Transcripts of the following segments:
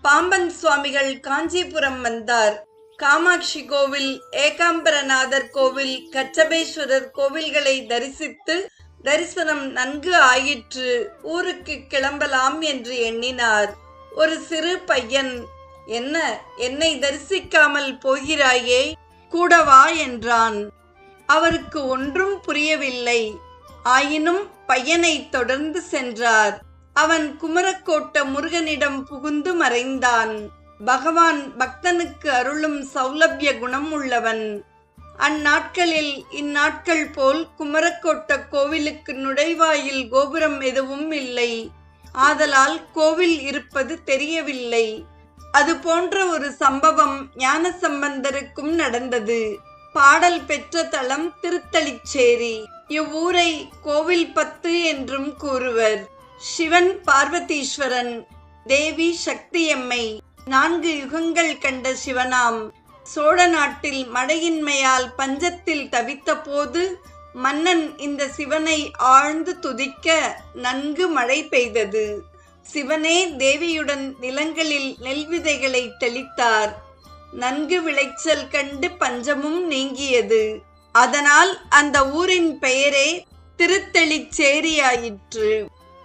பாம்பன் சுவாமிகள் காஞ்சிபுரம் வந்தார். காமாட்சி கோவில், ஏகாம்பரநாதர் கோவில், கச்சபேஸ்வரர் கோவில்களை தரிசித்து தரிசனம் நன்கு ஆயிற்று. ஊருக்கு கிளம்பலாம் என்று எண்ணினார். ஒரு சிறு பையன், என்ன, என்னை தரிசிக்காமல் போகிறாயே, கூடவா என்றான். அவருக்கு ஒன்றும் புரியவில்லை. ஆயினும் பையனை தொடர்ந்து சென்றார். அவன் குமரக்கோட்ட முருகனிடம் புகுந்து மறைந்தான். பகவான் பக்தனுக்கு அருளும் சௌலபிய குணம் உள்ளவன். அந்நாட்களில் இந்நாட்கள் போல் குமரக்கோட்ட கோவிலுக்கு நுழைவாயில் கோபுரம் எதுவும் இல்லை. ஆதலால் கோவில் இருப்பது தெரியவில்லை. அது போன்ற ஒரு சம்பவம் ஞானசம்பந்தருக்கும் நடந்தது. பாடல் பெற்ற தலம் திருத்தளிச்சேரி. இவ்வூரை கோவில் 10 என்றும் கூறுவர். சிவன் பார்வதீஸ்வரன், தேவி சக்தியம்மை, 4 யுகங்கள் கண்ட சிவனாம். சோழ நாட்டில் மழையின்மையால் பஞ்சத்தில் தவித்த போது மன்னன் இந்த சிவனை ஆழ்ந்து துதிக்க நன்கு மழை பெய்தது. சிவனே தேவியுடன் நிலங்களில் நெல் விதைகளை தெளித்தார். நன்கு விளைச்சல் கண்டு பஞ்சமும் நீங்கியது. அதனால் அந்த ஊரின் பெயரே திருத்தளிச்சேரியாயிற்று.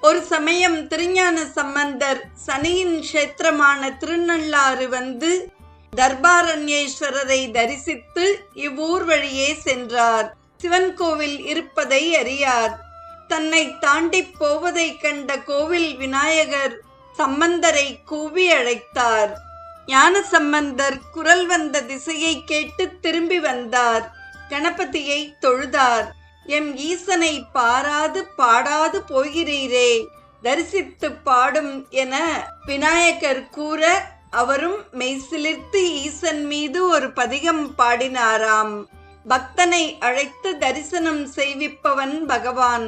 ஒரு சமயம் திருஞான சம்பந்தர் சனியின் க்ஷேத்திரமான திருநள்ளாறு வந்து தர்பாரண்யேஸ்வரரை தரிசித்து இவ்வூர் வழியே சென்றார். சிவன் கோவில் இருப்பதை அறியார். தன்னை தாண்டி போவதை கண்ட கோவில் விநாயகர் சம்பந்தரை கூவி அழைத்தார். ஞான சம்பந்தர் குரல் வந்த திசையை கேட்டு திரும்பி வந்தார். கணபதியை தொழுதார். எம் ஈசனை பாராது பாடாது போகிறீரே, தரிசித்து பாடும் என விநாயகர் கூற அவரும் மெய்சிலிர்த்து ஈசன் மீது ஒரு பதிகம் பாடினாராம். பக்தனை அழைத்து தரிசனம் செய்விப்பவன் பகவான்.